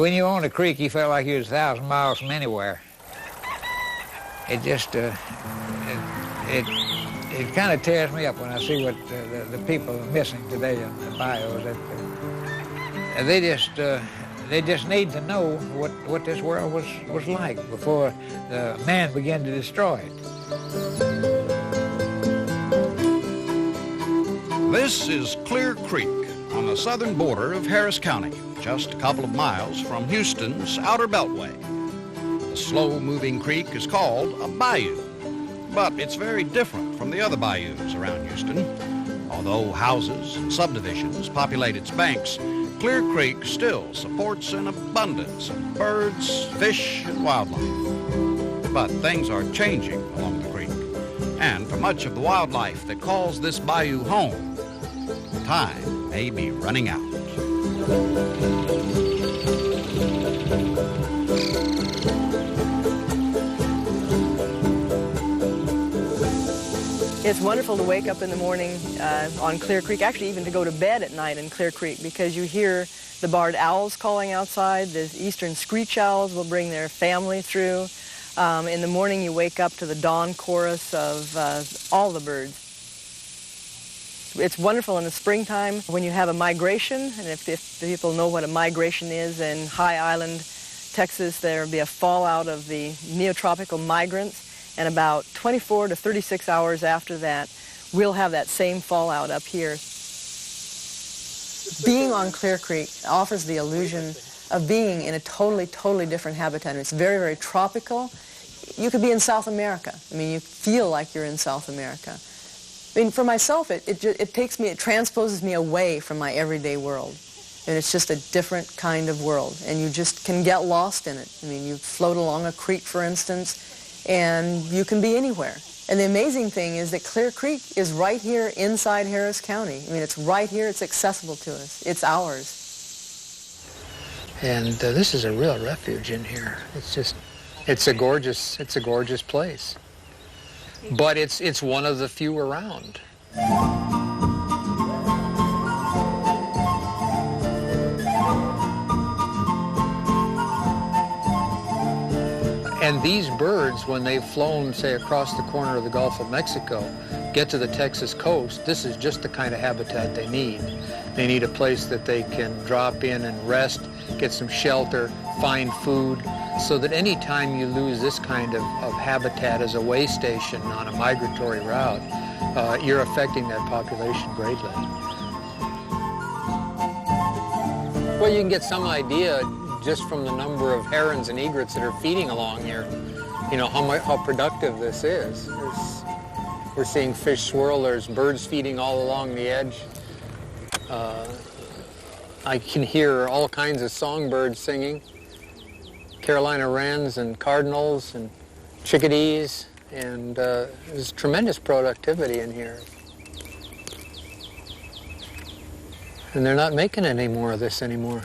When you own a creek, you felt like you was 1,000 miles from anywhere. It just, it kind of tears me up when I see what the people are missing today in the bayous. They just need to know what this world was like before man began to destroy it. This is Clear Creek on the southern border of Harris County, just a couple of miles from Houston's Outer Beltway. The slow-moving creek is called a bayou, but it's very different from the other bayous around Houston. Although houses and subdivisions populate its banks, Clear Creek still supports an abundance of birds, fish, and wildlife. But things are changing along the creek, and for much of the wildlife that calls this bayou home, time may be running out. It's wonderful to wake up in the morning on Clear Creek, actually even to go to bed at night in Clear Creek, because you hear the barred owls calling outside. The eastern screech owls will bring their family through. In the morning you wake up to the dawn chorus of all the birds. It's wonderful in the springtime when you have a migration, and if people know what a migration is, in High Island, Texas, there will be a fallout of the neotropical migrants, and about 24 to 36 hours after that, we'll have that same fallout up here. Being on Clear Creek offers the illusion of being in a totally different habitat. It's very, very tropical. You could be in South America. I mean, you feel like you're in South America. I mean, for myself, it transposes me away from my everyday world. And it's just a different kind of world, and you just can get lost in it. I mean, you float along a creek, for instance, and you can be anywhere. And the amazing thing is that Clear Creek is right here inside Harris County. I mean, it's right here, it's accessible to us, it's ours. And this is a real refuge in here. It's a gorgeous place. But it's one of the few around. And these birds, when they've flown, say, across the corner of the Gulf of Mexico, get to the Texas coast, this is just the kind of habitat they need. They need a place that they can drop in and rest, get some shelter, find food, so that any time you lose this kind of habitat as a way station on a migratory route, you're affecting that population greatly. Well, you can get some idea just from the number of herons and egrets that are feeding along here, you know, how productive this is. We're seeing fish swirl, there's birds feeding all along the edge. I can hear all kinds of songbirds singing, Carolina wrens and cardinals and chickadees, and there's tremendous productivity in here. And they're not making any more of this anymore.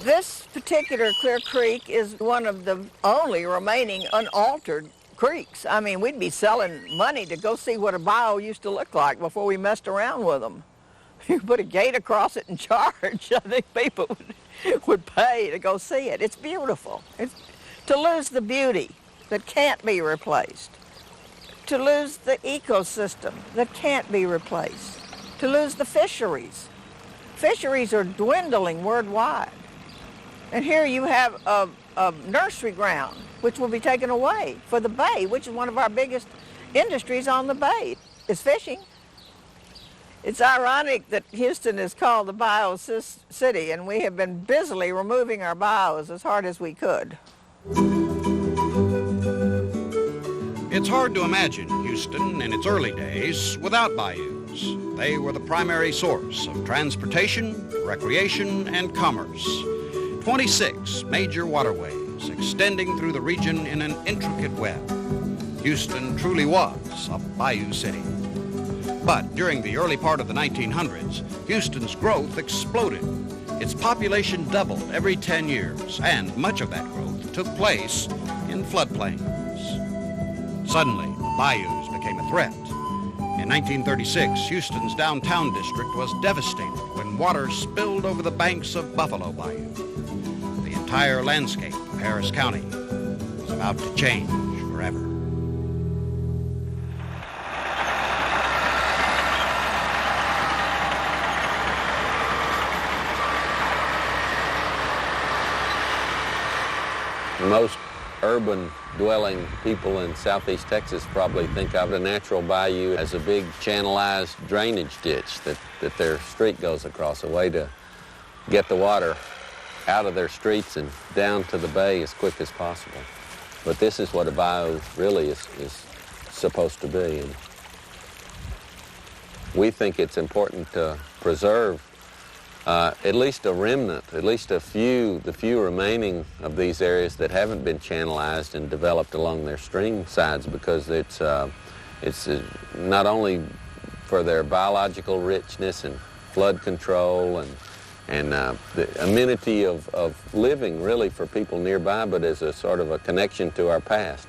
This particular Clear Creek is one of the only remaining unaltered creeks. I mean, we'd be selling money to go see what a bayou used to look like before we messed around with them. You put a gate across it and charge. I think people would pay to go see it. It's beautiful. To lose the beauty that can't be replaced, to lose the ecosystem that can't be replaced, to lose the fisheries. Fisheries are dwindling worldwide. And here you have a nursery ground, which will be taken away for the bay, which is one of our biggest industries on the bay, is fishing. It's ironic that Houston is called the bayou city, and we have been busily removing our bayous as hard as we could. It's hard to imagine Houston in its early days without bayous. They were the primary source of transportation, recreation, and commerce. 26 major waterways extending through the region in an intricate web. Houston truly was a bayou city. But during the early part of the 1900s, Houston's growth exploded. Its population doubled every 10 years, and much of that growth took place in floodplains. Suddenly, bayous became a threat. In 1936, Houston's downtown district was devastated when water spilled over the banks of Buffalo Bayou. The entire landscape of Harris County was about to change forever. Most urban dwelling people in southeast Texas probably think of the natural bayou as a big channelized drainage ditch that their street goes across, a way to get the water out of their streets and down to the bay as quick as possible. But this is what a bayou really is supposed to be. And we think it's important to preserve at least a remnant, at least the few remaining of these areas that haven't been channelized and developed along their stream sides, because it's not only for their biological richness and flood control and the amenity of living really for people nearby, but as a sort of a connection to our past.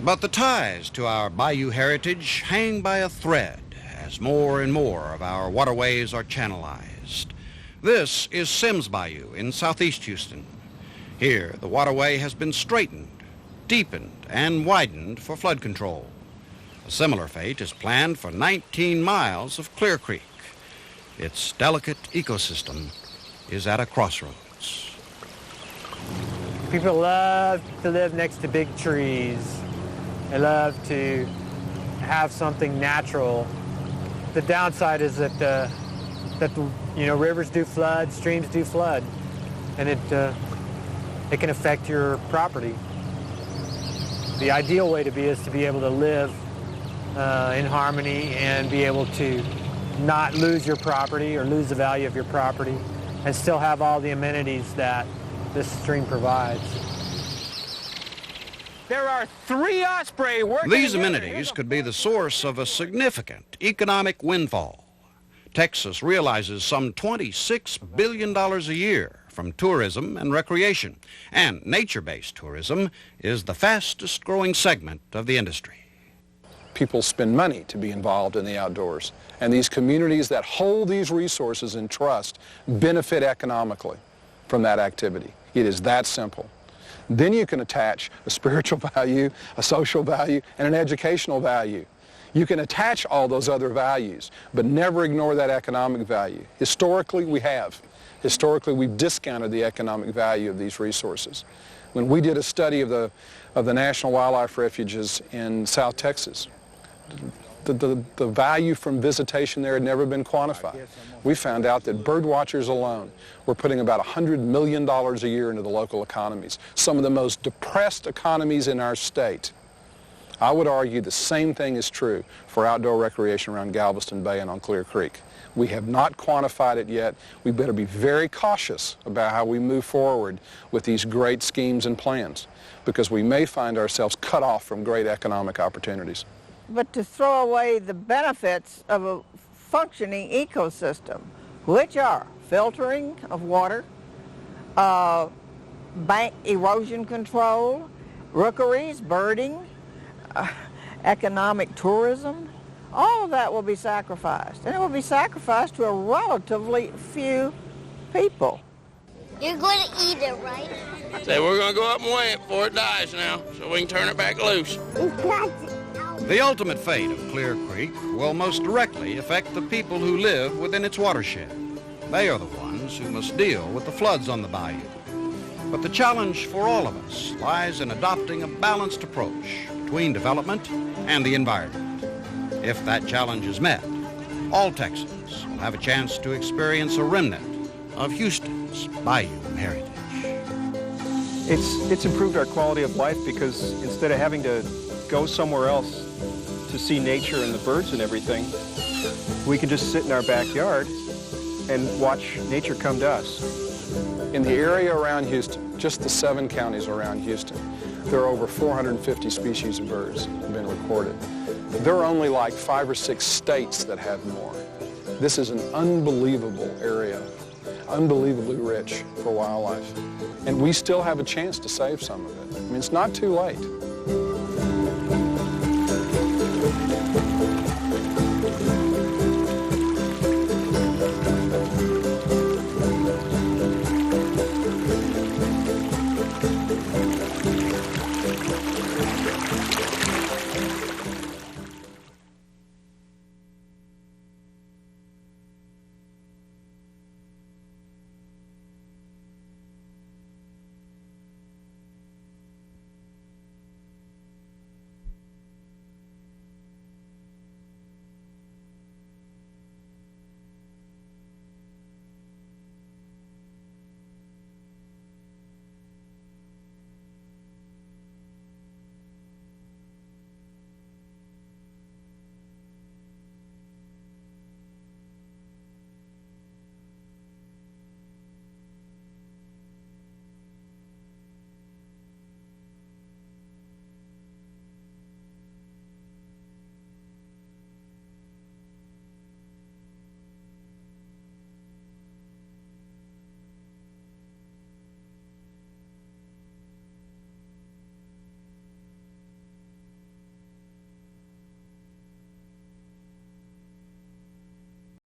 But the ties to our bayou heritage hang by a thread as more and more of our waterways are channelized. This is Sims Bayou in southeast Houston. Here, the waterway has been straightened, deepened, and widened for flood control. A similar fate is planned for 19 miles of Clear Creek. Its delicate ecosystem is at a crossroads. People love to live next to big trees. They love to have something natural. The downside is that rivers do flood, streams do flood, and it can affect your property. The ideal way to be is to be able to live in harmony and be able to not lose your property or lose the value of your property and still have all the amenities that this stream provides. There are 3 osprey working. These amenities could be the source of a significant economic windfall. Texas realizes some $26 billion a year from tourism and recreation, and nature-based tourism is the fastest growing segment of the industry. People spend money to be involved in the outdoors, and these communities that hold these resources in trust benefit economically from that activity. It is that simple. Then you can attach a spiritual value, a social value, and an educational value. You can attach all those other values, but never ignore that economic value. Historically, we have. Historically, we've discounted the economic value of these resources. When we did a study of the national wildlife refuges in South Texas, the value from visitation there had never been quantified. We found out that bird watchers alone were putting about $100 million a year into the local economies, some of the most depressed economies in our state. I would argue the same thing is true for outdoor recreation around Galveston Bay and on Clear Creek. We have not quantified it yet. We better be very cautious about how we move forward with these great schemes and plans, because we may find ourselves cut off from great economic opportunities. But to throw away the benefits of a functioning ecosystem, which are filtering of water, bank erosion control, rookeries, birding, economic tourism, all of that will be sacrificed. And it will be sacrificed to a relatively few people. You're going to eat it, right? Say we're going to go up and weigh it before it dies now, so we can turn it back loose. The ultimate fate of Clear Creek will most directly affect the people who live within its watershed. They are the ones who must deal with the floods on the bayou. But the challenge for all of us lies in adopting a balanced approach between development and the environment. If that challenge is met, all Texans will have a chance to experience a remnant of Houston's bayou heritage. It's improved our quality of life, because instead of having to go somewhere else to see nature and the birds and everything, we can just sit in our backyard and watch nature come to us. In the area around Houston, just the 7 counties around Houston, there are over 450 species of birds that have been recorded. There are only like 5 or 6 states that have more. This is an unbelievable area, unbelievably rich for wildlife. And we still have a chance to save some of it. I mean, it's not too late.